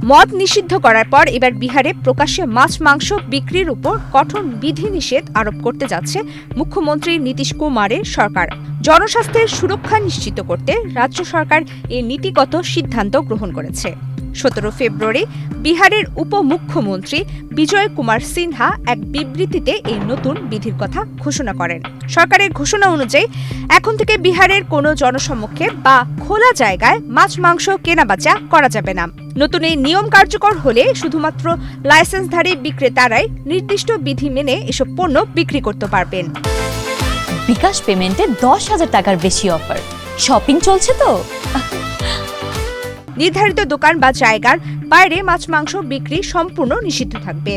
মদ নিষিদ্ধ করার পর এবার বিহারে প্রকাশ্যে মাছ মাংস বিক্রির উপর কঠোর বিধিনিষেধ আরোপ করতে যাচ্ছে মুখ্যমন্ত্রী নীতীশ কুমারের সরকার। জনস্বাস্থ্যের সুরক্ষা নিশ্চিত করতে রাজ্য সরকার এই নীতিগত সিদ্ধান্ত গ্রহণ করেছে। 17 ফেব্রুয়ারি বিহারের উপমুখ্যমন্ত্রী বিজয় কুমার সিনহা এক বিবৃতিতে এই নতুন বিধির কথা ঘোষণা করেন। সরকারের ঘোষণা অনুযায়ী এখন থেকে বিহারের কোনো জনসমক্ষে বা খোলা জায়গায় মাছ মাংস কেনাবেচা করা যাবে না। নতুন এই নিয়ম কার্যকর হলে শুধুমাত্র লাইসেন্সধারী বিক্রেতারাই নির্দিষ্ট বিধি মেনে এসব পণ্য বিক্রি করতে পারবেন। বিকাশ পেমেন্টে 10,000 টাকার বেশি অফার। শপিং চলছে তো। নির্ধারিত দোকান বা জায়গার বাইরে মাছ মাংস বিক্রি সম্পূর্ণ নিষিদ্ধ থাকবে।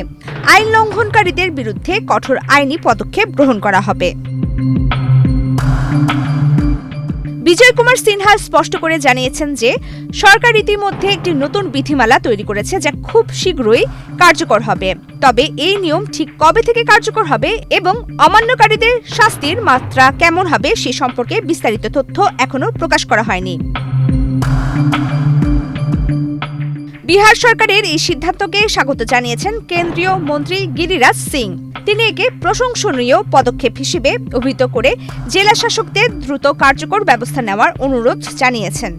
আইন লঙ্ঘনকারীদের বিরুদ্ধে কঠোর আইনি পদক্ষেপ গ্রহণ করা হবে। বিজয় কুমার সিনহা স্পষ্ট করে জানিয়েছেন যে সরকার ইতিমধ্যে একটি নতুন বিধিমালা তৈরি করেছে যা খুব শীঘ্রই কার্যকর হবে। তবে এই নিয়ম ঠিক কবে থেকে কার্যকর হবে এবং অমান্যকারীদের শাস্তির মাত্রা কেমন হবে সে সম্পর্কে বিস্তারিত তথ্য এখনো প্রকাশ করা হয়নি। বিহার সরকারের এই সিদ্ধান্তকে স্বাগত জানিয়েছেন কেন্দ্রীয় মন্ত্রী গিরিরাজ সিং। তিনি একে প্রশংসনীয় পদক্ষেপ হিসেবে অভিহিত করে জেলা শাসকদের দ্রুত কার্যকর ব্যবস্থা নেওয়ার অনুরোধ জানিয়েছেন।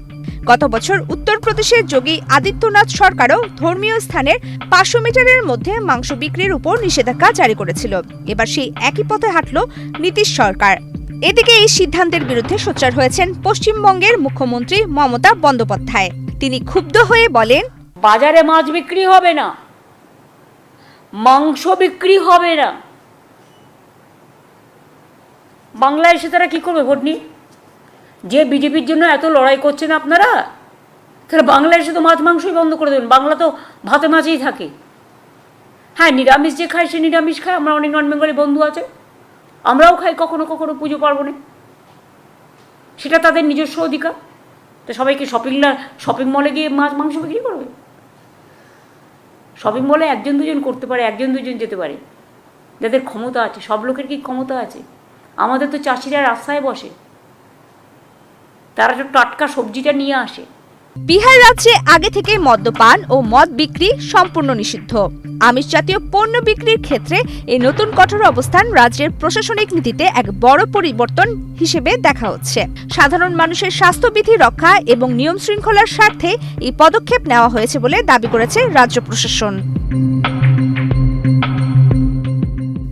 গত বছর উত্তরপ্রদেশের যোগী আদিত্যনাথ সরকারও ধর্মীয় স্থানের 500 মিটারের মধ্যে মাংস বিক্রির উপর নিষেধাজ্ঞা জারি করেছিল। এবার সেই একই পথে হাঁটল নীতীশ সরকার। এদিকে এই সিদ্ধান্তের বিরুদ্ধে সোচ্চার হয়েছেন পশ্চিমবঙ্গের মুখ্যমন্ত্রী মমতা বন্দ্যোপাধ্যায়। তিনি ক্ষুব্ধ হয়ে বলেন, বাজারে মাছ বিক্রি হবে না, মাংস বিক্রি হবে না। বাংলায় এসে তারা কি করবে ভোট নিয়ে? যে বিজেপির জন্য এত লড়াই করছেন আপনারা, তাহলে বাংলায় এসে তো মাছ মাংসই বন্ধ করে দেবেন। বাংলা তো ভাতে মাছেই থাকে। হ্যাঁ, নিরামিষ যে খায় সে নিরামিষ খায়। আমরা অনেক নন বেঙ্গলি বন্ধু আছে, আমরাও খাই কখনো কখনো পুজো পার্বণে, সেটা তাদের নিজস্ব অধিকার। তো সবাইকে শপিং মলে গিয়ে মাছ মাংস বিক্রি করবে? শপিং মলে 1-2 জন করতে পারে, 1-2 জন যেতে পারে, যাদের ক্ষমতা আছে। সব লোকের কি ক্ষমতা আছে? আমাদের তো চাষিরা রাস্তায় বসে, তারা তো টাটকা সবজিটা নিয়ে আসে। বিহার রাজ্যে আগে থেকে মদ্যপান ও মদ বিক্রি সম্পূর্ণ নিষিদ্ধ। আমিষ জাতীয় পণ্য বিক্রির ক্ষেত্রে এই নতুন কঠোর অবস্থান রাজ্যের প্রশাসনিক নীতিতে এক বড় পরিবর্তন হিসেবে দেখা হচ্ছে। সাধারণ মানুষের স্বাস্থ্যবিধি রক্ষা এবং নিয়ম শৃঙ্খলার স্বার্থে এই পদক্ষেপ নেওয়া হয়েছে বলে দাবি করেছে রাজ্য প্রশাসন।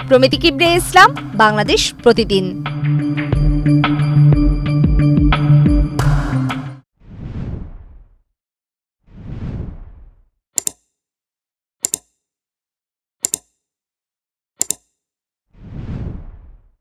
প্রমিতি কিবরে ইসলাম, বাংলাদেশ প্রতিদিন।